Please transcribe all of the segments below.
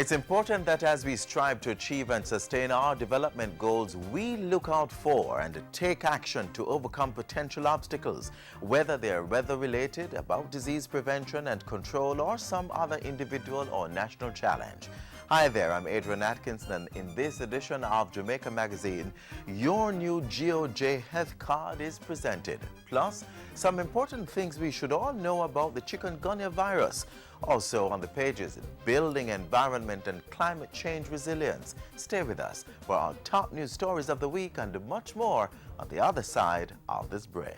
It's important that as we strive to achieve and sustain our development goals, we look out for and take action to overcome potential obstacles, whether they are weather-related, about disease prevention and control, or some other individual or national challenge. Hi there, I'm Adrian Atkinson, and in this edition of Jamaica Magazine, your new GOJ Health Card is presented. Plus, some important things we should all know about the chikungunya virus. Also on the pages, building environment and climate change resilience. Stay with us for our top news stories of the week and much more on the other side of this break.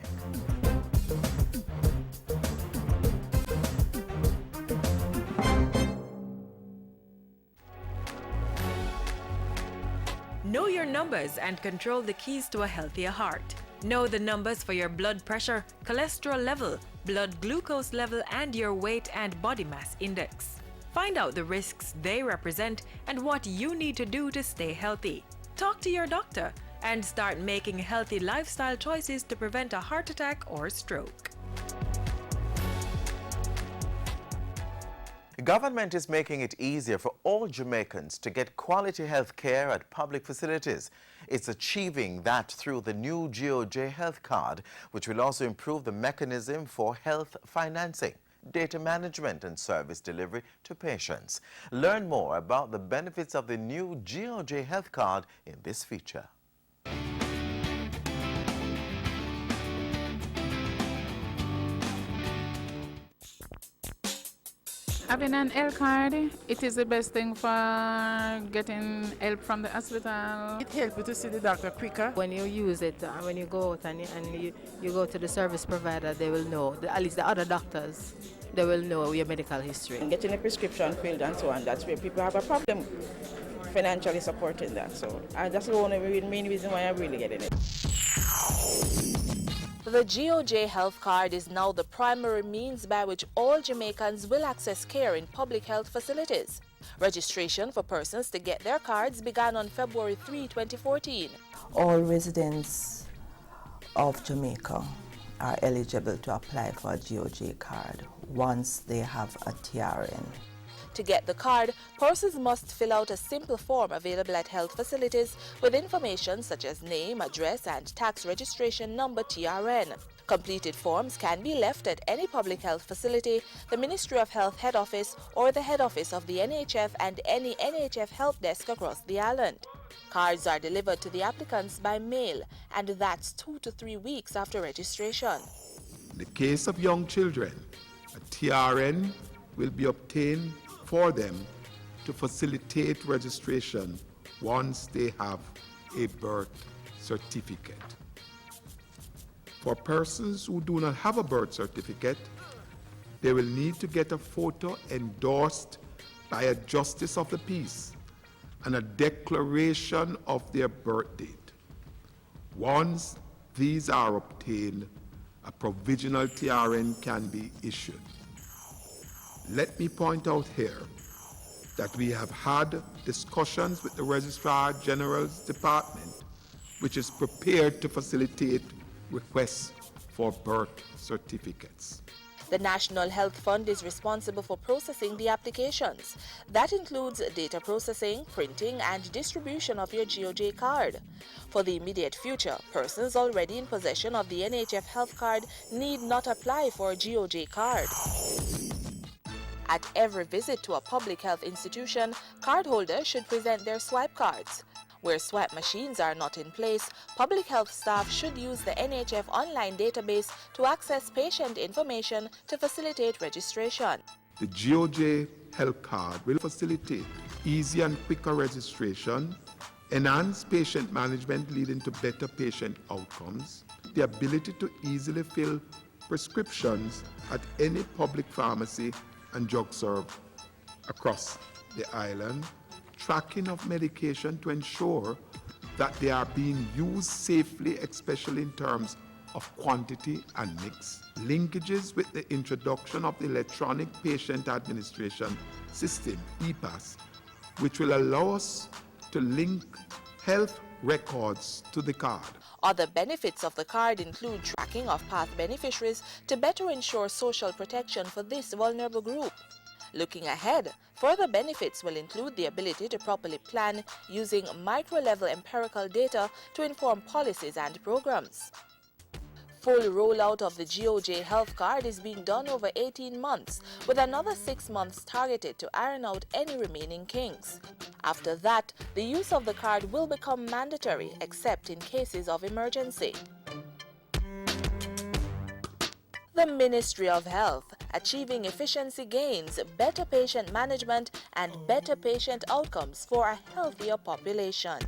Know your numbers and control the keys to a healthier heart. Know the numbers for your blood pressure, cholesterol level, blood glucose level, and your weight and body mass index. Find out the risks they represent and what you need to do to stay healthy. Talk to your doctor and start making healthy lifestyle choices to prevent a heart attack or stroke. The government is making it easier for all Jamaicans to get quality health care at public facilities. It's achieving that through the new GOJ Health Card, which will also improve the mechanism for health financing, data management and service delivery to patients. Learn more about the benefits of the new GOJ Health Card in this feature. Having an health card, it is the best thing for getting help from the hospital. It helps you to see the doctor quicker. When you use it, when you go out and you go to the service provider, they will know, at least the other doctors, they will know your medical history. And getting a prescription filled and so on, that's where people have a problem financially supporting that. So that's the only main reason why I'm really getting it. The GOJ Health Card is now the primary means by which all Jamaicans will access care in public health facilities. Registration for persons to get their cards began on February 3, 2014. All residents of Jamaica are eligible to apply for a GOJ card once they have a TRN. To get the card, persons must fill out a simple form available at health facilities with information such as name, address, and tax registration number TRN. Completed forms can be left at any public health facility, the Ministry of Health head office, or the head office of the NHF and any NHF help desk across the island. Cards are delivered to the applicants by mail, and that's 2 to 3 weeks after registration. In the case of young children, a TRN will be obtained for them to facilitate registration once they have a birth certificate. For persons who do not have a birth certificate, they will need to get a photo endorsed by a justice of the peace and a declaration of their birth date. Once these are obtained, a provisional TRN can be issued. Let me point out here that we have had discussions with the Registrar General's Department, which is prepared to facilitate requests for birth certificates. The National Health Fund is responsible for processing the applications. That includes data processing, printing, and distribution of your GOJ card. For the immediate future, persons already in possession of the NHF Health Card need not apply for a GOJ card. At every visit to a public health institution, cardholders should present their swipe cards. Where swipe machines are not in place, public health staff should use the NHF online database to access patient information to facilitate registration. The GOJ Health Card will facilitate easy and quicker registration, enhance patient management leading to better patient outcomes, the ability to easily fill prescriptions at any public pharmacy and drug serve across the island, tracking of medication to ensure that they are being used safely, especially in terms of quantity and mix, linkages with the introduction of the electronic patient administration system, EPAS, which will allow us to link health records to the card. Other benefits of the card include tracking of past beneficiaries to better ensure social protection for this vulnerable group. Looking ahead, further benefits will include the ability to properly plan using micro-level empirical data to inform policies and programs. Full rollout of the GOJ health card is being done over 18 months, with another 6 months targeted to iron out any remaining kinks. After that, the use of the card will become mandatory except in cases of emergency. The Ministry of Health, achieving efficiency gains, better patient management, and better patient outcomes for a healthier population.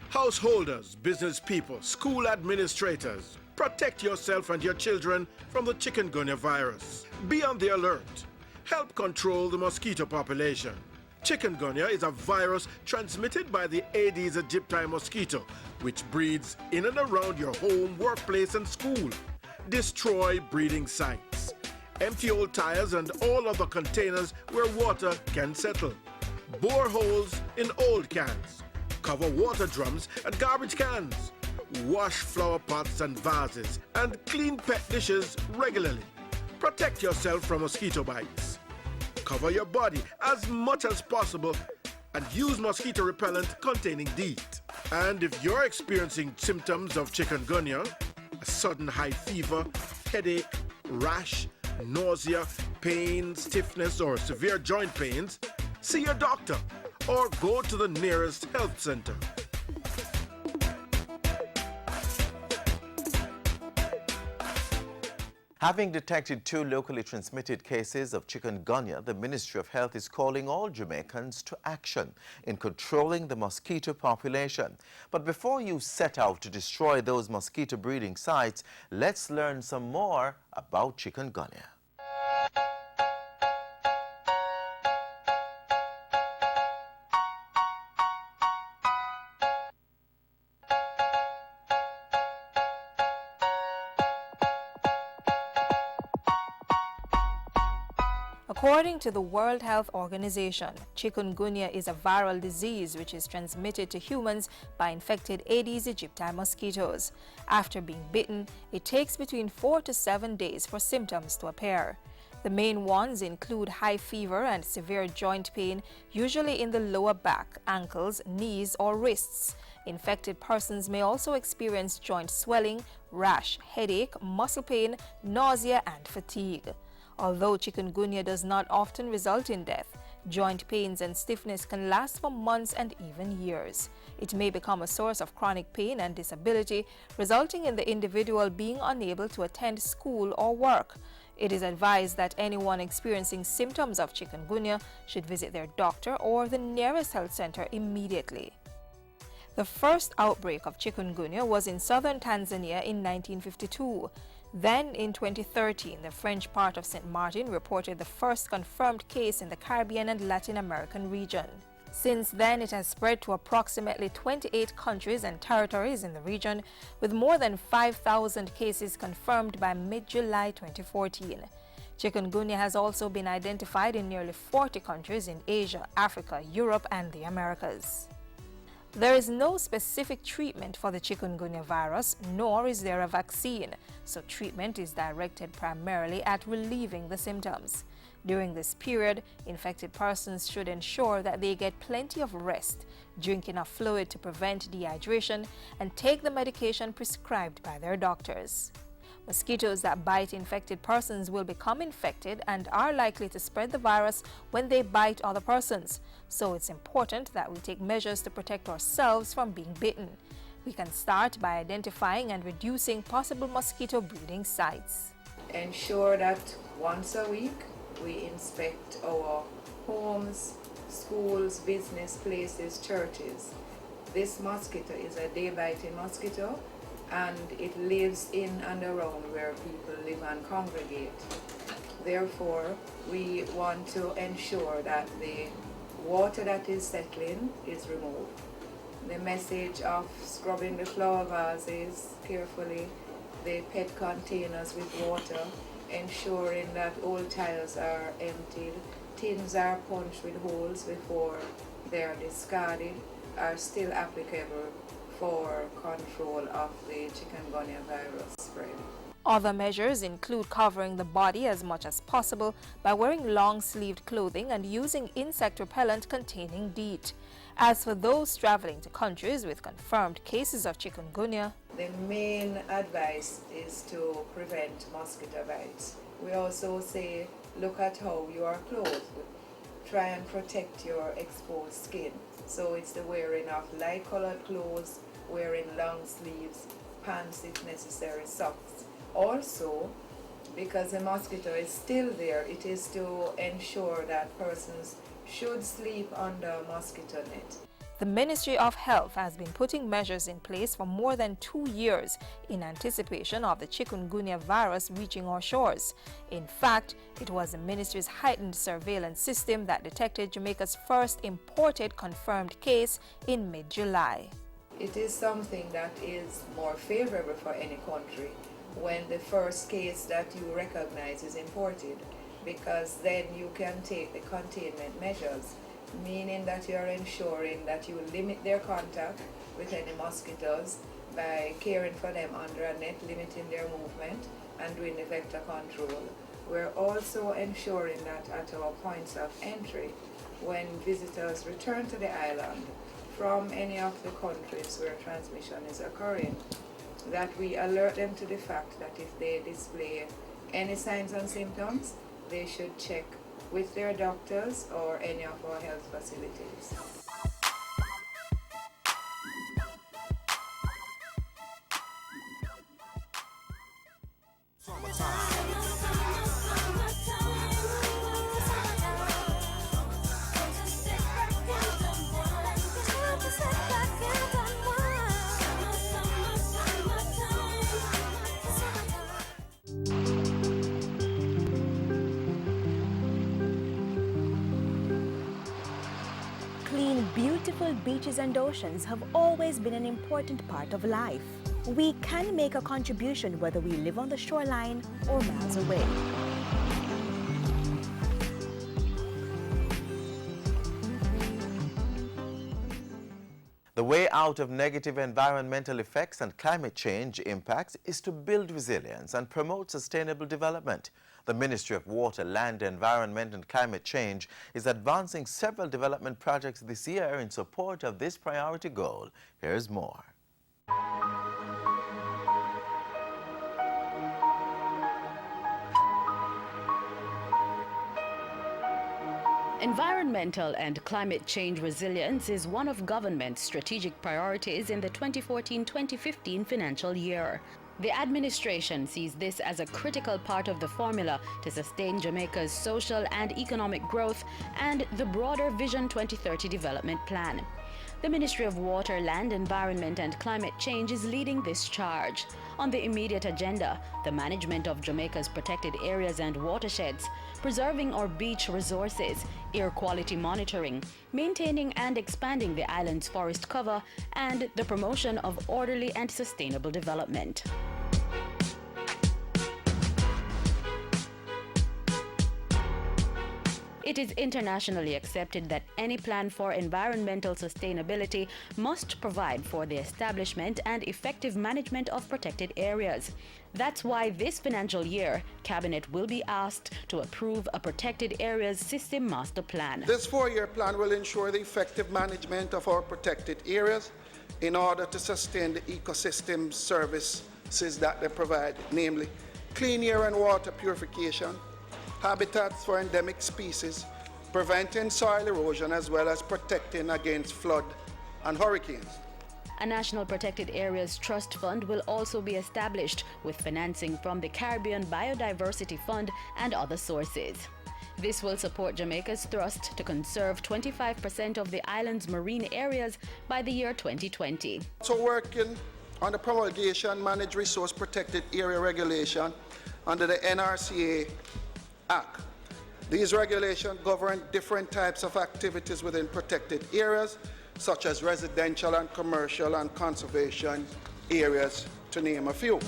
Householders, business people, school administrators, protect yourself and your children from the chikungunya virus. Be on the alert. Help control the mosquito population. Chikungunya is a virus transmitted by the Aedes aegypti mosquito, which breeds in and around your home, workplace, and school. Destroy breeding sites. Empty old tires and all other containers where water can settle. Bore holes in old cans. Cover water drums and garbage cans. Wash flower pots and vases and clean pet dishes regularly. Protect yourself from mosquito bites. Cover your body as much as possible and use mosquito repellent containing DEET. And if you're experiencing symptoms of chikungunya, a sudden high fever, headache, rash, nausea, pain, stiffness, or severe joint pains, see your doctor or go to the nearest health center. Having detected 2 locally transmitted cases of chikungunya, the Ministry of Health is calling all Jamaicans to action in controlling the mosquito population. But before you set out to destroy those mosquito breeding sites, let's learn some more about chikungunya. According to the World Health Organization, chikungunya is a viral disease which is transmitted to humans by infected Aedes aegypti mosquitoes. After being bitten, it takes between 4 to 7 days for symptoms to appear. The main ones include high fever and severe joint pain, usually in the lower back, ankles, knees, or wrists. Infected persons may also experience joint swelling, rash, headache, muscle pain, nausea, and fatigue. Although chikungunya does not often result in death, joint pains and stiffness can last for months and even years. It may become a source of chronic pain and disability, resulting in the individual being unable to attend school or work. It is advised that anyone experiencing symptoms of chikungunya should visit their doctor or the nearest health center immediately. The first outbreak of chikungunya was in southern Tanzania in 1952. Then, in 2013, the French part of St. Martin reported the first confirmed case in the Caribbean and Latin American region. Since then, it has spread to approximately 28 countries and territories in the region, with more than 5,000 cases confirmed by mid-July 2014. Chikungunya has also been identified in nearly 40 countries in Asia, Africa, Europe, and the Americas. There is no specific treatment for the chikungunya virus, nor is there a vaccine, so treatment is directed primarily at relieving the symptoms. During this period, infected persons should ensure that they get plenty of rest, drink enough fluid to prevent dehydration, and take the medication prescribed by their doctors. Mosquitoes that bite infected persons will become infected and are likely to spread the virus when they bite other persons. So it's important that we take measures to protect ourselves from being bitten. We can start by identifying and reducing possible mosquito breeding sites. Ensure that once a week we inspect our homes, schools, business places, churches. This mosquito is a day-biting mosquito, and it lives in and around where people live and congregate. Therefore, we want to ensure that the water that is settling is removed. The message of scrubbing the flower vases carefully, the PET containers with water, ensuring that old tiles are emptied, tins are punched with holes before they are discarded, are still applicable for control of the chikungunya virus spread. Other measures include covering the body as much as possible by wearing long-sleeved clothing and using insect repellent containing DEET. As for those traveling to countries with confirmed cases of chikungunya, the main advice is to prevent mosquito bites. We also say, look at how you are clothed. Try and protect your exposed skin. So it's the wearing of light-colored clothes, wearing long sleeves, pants if necessary, socks. Also, because the mosquito is still there, it is to ensure that persons should sleep under a mosquito net. the Ministry of Health has been putting measures in place for more than 2 years in anticipation of the chikungunya virus reaching our shores. In fact, it was the ministry's heightened surveillance system that detected Jamaica's first imported confirmed case in mid-July. It is something that is more favorable for any country when the first case that you recognize is imported, because then you can take the containment measures, meaning that you are ensuring that you limit their contact with any mosquitoes by caring for them under a net, limiting their movement and doing the vector control. We're also ensuring that at our points of entry, when visitors return to the island from any of the countries where transmission is occurring, that we alert them to the fact that if they display any signs and symptoms, they should check with their doctors or any of our health facilities. Clean, beautiful beaches and oceans have always been an important part of life. We can make a contribution whether we live on the shoreline or miles away. The way out of negative environmental effects and climate change impacts is to build resilience and promote sustainable development. The Ministry of Water, Land, Environment and Climate Change is advancing several development projects this year in support of this priority goal. Here's more. Environmental and climate change resilience is one of government's strategic priorities in the 2014-2015 financial year. The administration sees this as a critical part of the formula to sustain Jamaica's social and economic growth and the broader Vision 2030 development plan. The Ministry of Water, Land, Environment and Climate Change is leading this charge. On the immediate agenda, the management of Jamaica's protected areas and watersheds, preserving our beach resources, air quality monitoring, maintaining and expanding the island's forest cover, and the promotion of orderly and sustainable development. It is internationally accepted that any plan for environmental sustainability must provide for the establishment and effective management of protected areas. That's why this financial year, Cabinet will be asked to approve a protected areas system master plan. This 4-year plan will ensure the effective management of our protected areas in order to sustain the ecosystem services that they provide, namely clean air and water purification, habitats for endemic species, preventing soil erosion as well as protecting against flood and hurricanes. A National Protected Areas Trust Fund will also be established with financing from the Caribbean Biodiversity Fund and other sources. This will support Jamaica's thrust to conserve 25% of the island's marine areas by the year 2020. So working on the promulgation managed resource protected area regulation under the NRCA Act. These regulations govern different types of activities within protected areas, such as residential and commercial and conservation areas, to name a few.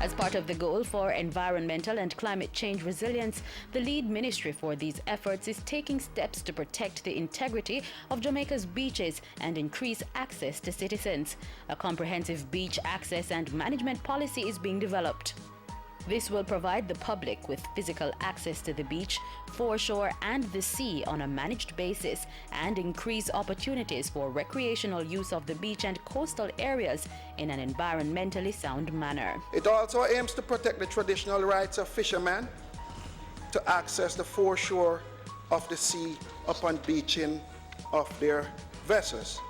As part of the goal for environmental and climate change resilience, the lead ministry for these efforts is taking steps to protect the integrity of Jamaica's beaches and increase access to citizens. A comprehensive beach access and management policy is being developed. This will provide the public with physical access to the beach, foreshore, and the sea on a managed basis, and increase opportunities for recreational use of the beach and coastal areas in an environmentally sound manner. It also aims to protect the traditional rights of fishermen to access the foreshore of the sea upon beaching of their vessels.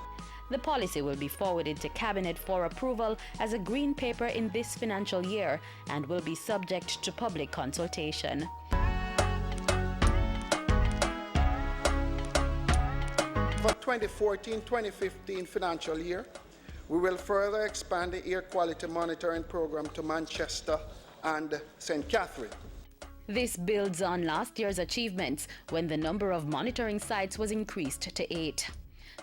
The policy will be forwarded to Cabinet for approval as a green paper in this financial year and will be subject to public consultation. For 2014-2015 financial year, we will further expand the air quality monitoring program to Manchester and St. Catherine. This builds on last year's achievements when the number of monitoring sites was increased to 8.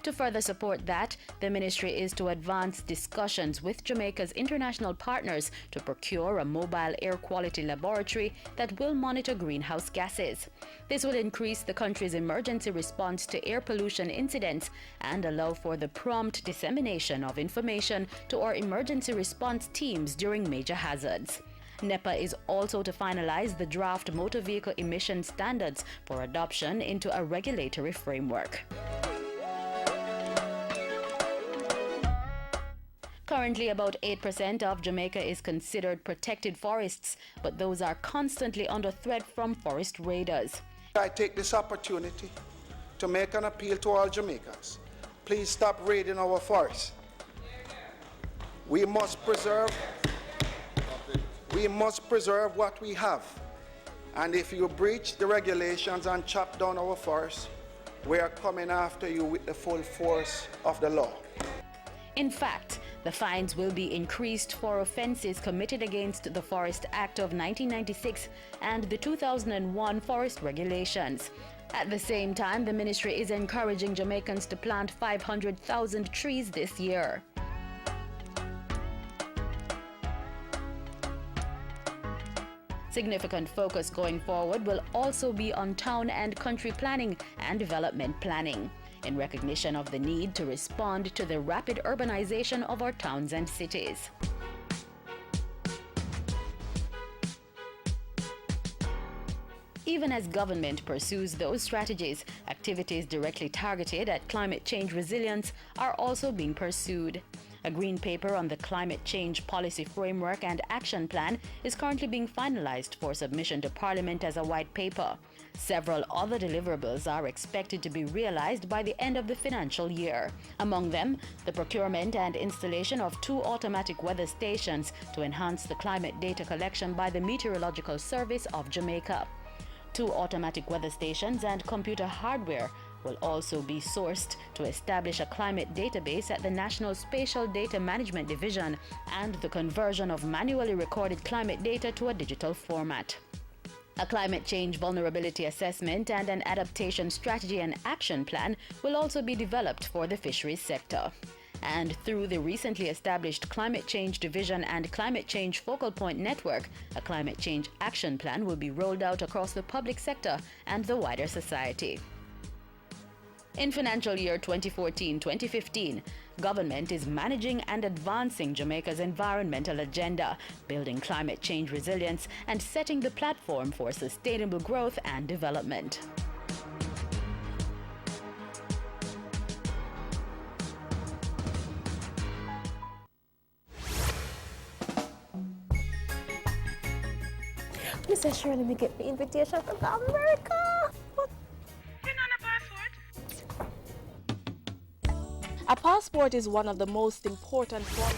To further support that, the ministry is to advance discussions with Jamaica's international partners to procure a mobile air quality laboratory that will monitor greenhouse gases. This will increase the country's emergency response to air pollution incidents and allow for the prompt dissemination of information to our emergency response teams during major hazards. NEPA is also to finalize the draft motor vehicle emission standards for adoption into a regulatory framework. Currently, about 8% of Jamaica is considered protected forests, but those are constantly under threat from forest raiders. I take this opportunity to make an appeal to all Jamaicans. Please stop raiding our forests. We must preserve what we have. And if you breach the regulations and chop down our forests, we are coming after you with the full force of the law. In fact, the fines will be increased for offences committed against the Forest Act of 1996 and the 2001 Forest Regulations. At the same time, the ministry is encouraging Jamaicans to plant 500,000 trees this year. Significant focus going forward will also be on town and country planning and development planning, in recognition of the need to respond to the rapid urbanization of our towns and cities. Even as government pursues those strategies, activities directly targeted at climate change resilience are also being pursued. A green paper on the climate change policy framework and action plan is currently being finalized for submission to Parliament as a white paper. Several other deliverables are expected to be realized by the end of the financial year. Among them, the procurement and installation of 2 automatic weather stations to enhance the climate data collection by the Meteorological Service of Jamaica. 2 automatic weather stations and computer hardware will also be sourced to establish a climate database at the National Spatial Data Management Division and the conversion of manually recorded climate data to a digital format. A climate change vulnerability assessment and an adaptation strategy and action plan will also be developed for the fisheries sector. And through the recently established Climate Change Division and Climate Change Focal Point Network, a climate change action plan will be rolled out across the public sector and the wider society. In financial year 2014-2015, government is managing and advancing Jamaica's environmental agenda, building climate change resilience, and setting the platform for sustainable growth and development. Mr. Shirley, me get the invitation from America. A passport is one of the most important forms.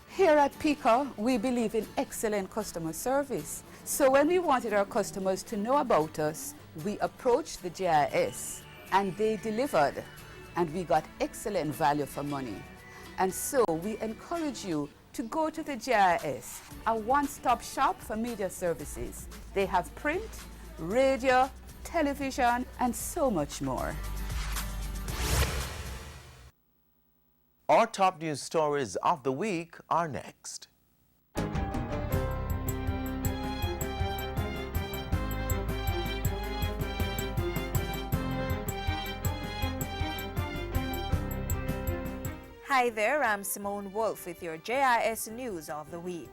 Here at PICA, we believe in excellent customer service. So when we wanted our customers to know about us, we approached the GIS and they delivered, and we got excellent value for money. And so we encourage you to go to the GIS, a one-stop shop for media services. They have print, radio, television, and so much more. Our top news stories of the week are next. Hi there, I'm Simone Wolf with your JIS News of the Week.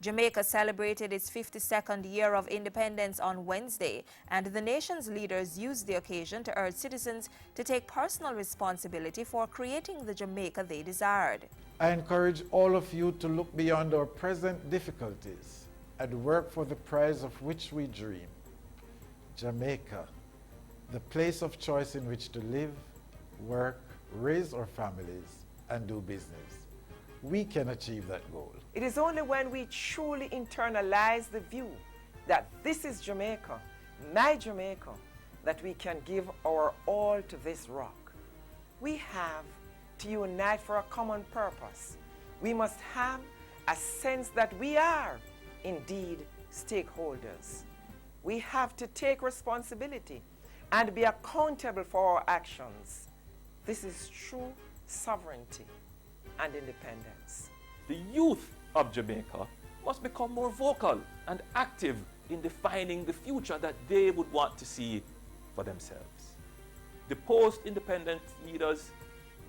Jamaica celebrated its 52nd year of independence on Wednesday, and the nation's leaders used the occasion to urge citizens to take personal responsibility for creating the Jamaica they desired. I encourage all of you to look beyond our present difficulties and work for the prize of which we dream. Jamaica, the place of choice in which to live, work, raise our families, and do business. We can achieve that goal. It is only when we truly internalize the view that this is Jamaica, my Jamaica, that we can give our all to this rock. We have to unite for a common purpose. We must have a sense that we are indeed stakeholders. We have to take responsibility and be accountable for our actions. This is true sovereignty and independence. The youth of Jamaica must become more vocal and active in defining the future that they would want to see for themselves. The post-independent leaders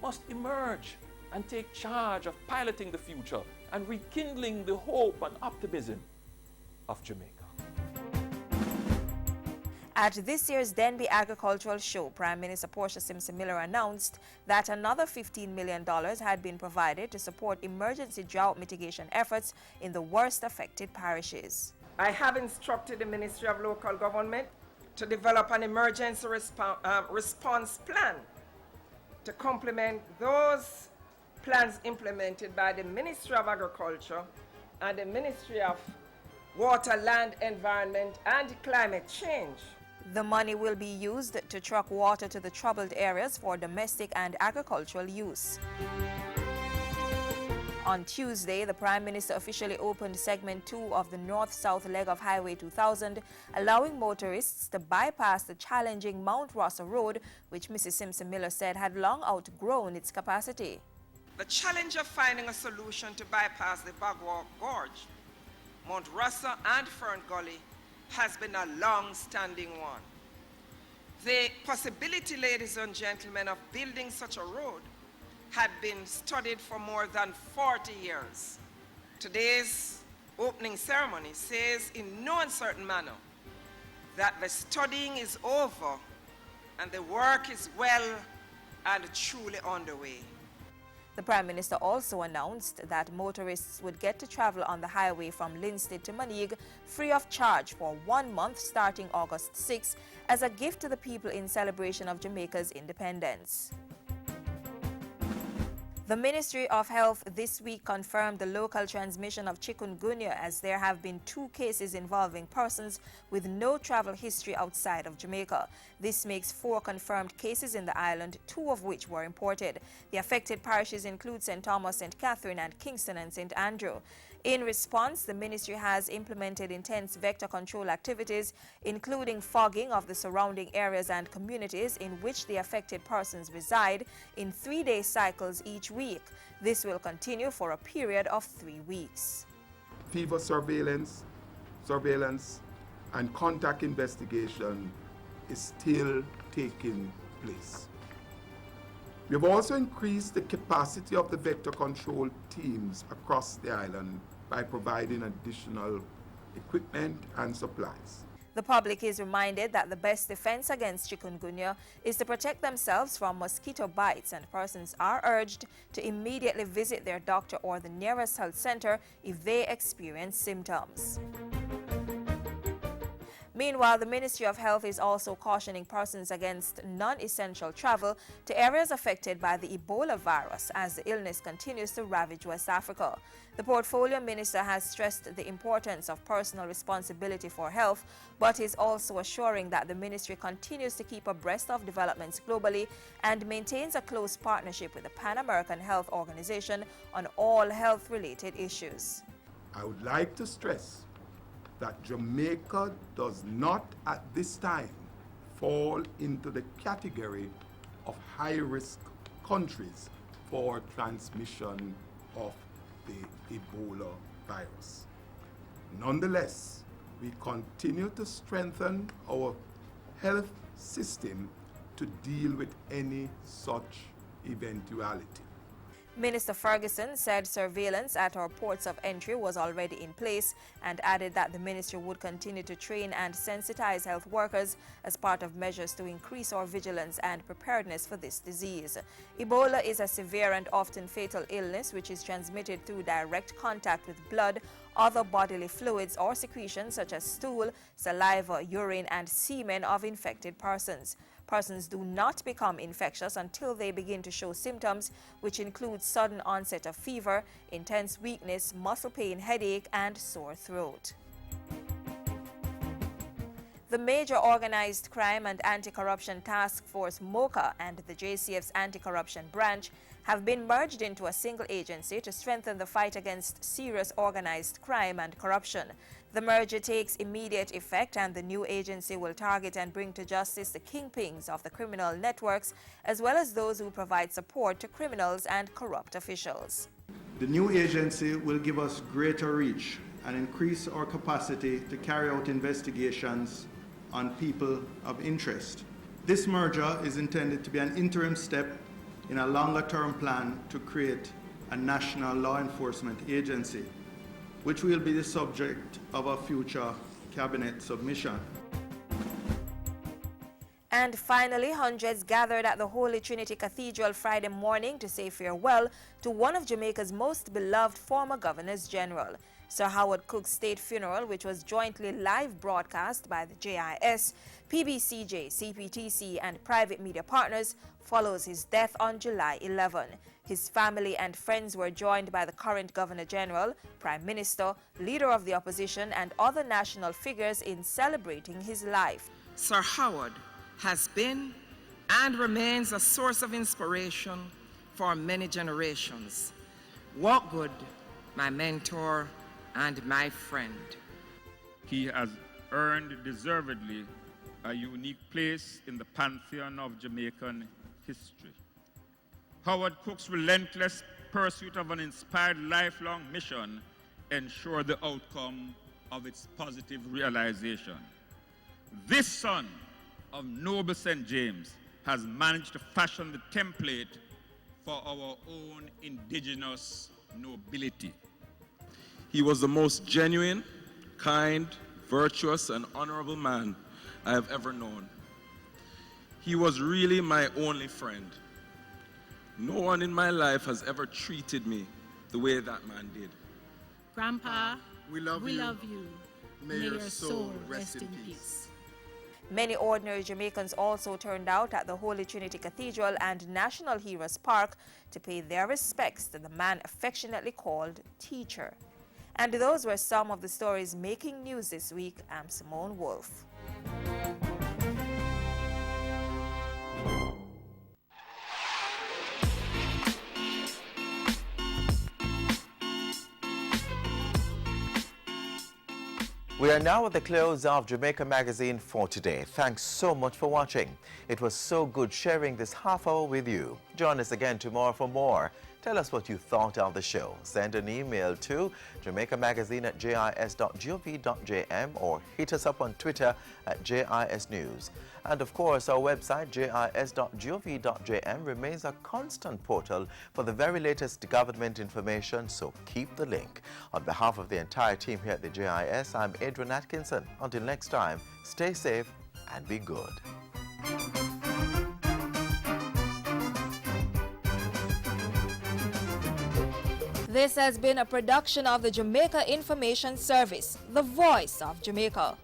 must emerge and take charge of piloting the future and rekindling the hope and optimism of Jamaica. At this year's Denby Agricultural Show, Prime Minister Portia Simpson Miller announced that another $15 million had been provided to support emergency drought mitigation efforts in the worst affected parishes. I have instructed the Ministry of Local Government to develop an emergency response plan to complement those plans implemented by the Ministry of Agriculture and the Ministry of Water, Land, Environment and Climate Change. The money will be used to truck water to the troubled areas for domestic and agricultural use. On Tuesday, the Prime Minister officially opened Segment 2 of the north-south leg of Highway 2000, allowing motorists to bypass the challenging Mount Rossa Road, which Mrs. Simpson Miller said had long outgrown its capacity. The challenge of finding a solution to bypass the Bagwalk Gorge, Mount Rossa and Fern Gully has been a long-standing one. The possibility, ladies and gentlemen, of building such a road had been studied for more than 40 years. Today's opening ceremony says in no uncertain manner that the studying is over and the work is well and truly underway. The Prime Minister also announced that motorists would get to travel on the highway from Linstead to Maneague free of charge for 1 month starting August 6 as a gift to the people in celebration of Jamaica's independence. The Ministry of Health this week confirmed the local transmission of chikungunya, as there have been 2 cases involving persons with no travel history outside of Jamaica. This makes 4 confirmed cases in the island, 2 of which were imported. The affected parishes include St. Thomas, St. Catherine, and Kingston and St. Andrew. In response, the ministry has implemented intense vector control activities, including fogging of the surrounding areas and communities in which the affected persons reside in 3-day cycles each week. This will continue for a period of 3 weeks. Fever surveillance, and contact investigation is still taking place. We have also increased the capacity of the vector control teams across the island by providing additional equipment and supplies. The public is reminded that the best defense against chikungunya is to protect themselves from mosquito bites, and persons are urged to immediately visit their doctor or the nearest health center if they experience symptoms. Meanwhile, the Ministry of Health is also cautioning persons against non-essential travel to areas affected by the Ebola virus as the illness continues to ravage West Africa. The Portfolio Minister has stressed the importance of personal responsibility for health, but is also assuring that the ministry continues to keep abreast of developments globally and maintains a close partnership with the Pan American Health Organization on all health-related issues. I would like to stress that Jamaica does not at this time fall into the category of high-risk countries for transmission of the Ebola virus. Nonetheless, we continue to strengthen our health system to deal with any such eventuality. Minister Ferguson said surveillance at our ports of entry was already in place and added that the ministry would continue to train and sensitize health workers as part of measures to increase our vigilance and preparedness for this disease. Ebola is a severe and often fatal illness which is transmitted through direct contact with blood, other bodily fluids or secretions such as stool, saliva, urine, and semen of infected persons. Persons do not become infectious until they begin to show symptoms, which include sudden onset of fever, intense weakness, muscle pain, headache, and sore throat. The Major Organized Crime and Anti-Corruption Task Force MOCA and the JCF's Anti-Corruption Branch have been merged into a single agency to strengthen the fight against serious organized crime and corruption. The merger takes immediate effect, and the new agency will target and bring to justice the kingpins of the criminal networks, as well as those who provide support to criminals and corrupt officials. The new agency will give us greater reach and increase our capacity to carry out investigations on people of interest. This merger is intended to be an interim step in a longer-term plan to create a national law enforcement agency, which will be the subject of a future cabinet submission. And finally, hundreds gathered at the Holy Trinity Cathedral Friday morning to say farewell to one of Jamaica's most beloved former governors general. Sir Howard Cook's state funeral, which was jointly live broadcast by the JIS, PBCJ, CPTC, and private media partners, follows his death on July 11. His family and friends were joined by the current Governor General, Prime Minister, Leader of the Opposition, and other national figures in celebrating his life. Sir Howard has been and remains a source of inspiration for many generations. Walk good, my mentor and my friend. He has earned deservedly a unique place in the pantheon of Jamaican history. Howard Cook's relentless pursuit of an inspired lifelong mission ensured the outcome of its positive realization. This son of noble St. James has managed to fashion the template for our own indigenous nobility. He was the most genuine, kind, virtuous, and honorable man I have ever known. He was really my only friend. No one in my life has ever treated me the way that man did. Grandpa, we love you. May your soul rest in peace. Many ordinary Jamaicans also turned out at the Holy Trinity Cathedral and National Heroes Park to pay their respects to the man affectionately called Teacher. And those were some of the stories making news this week. I'm Simone Wolfe. We are now at the close of Jamaica Magazine for today. Thanks so much for watching. It was so good sharing this half hour with you. Join us again tomorrow for more. Tell us what you thought of the show. Send an email to jamaicamagazine@jis.gov.jm or hit us up on Twitter @JISnews. And of course, our website jis.gov.jm remains a constant portal for the very latest government information, so keep the link. On behalf of the entire team here at the JIS, I'm Adrian Atkinson. Until next time, stay safe and be good. This has been a production of the Jamaica Information Service, the voice of Jamaica.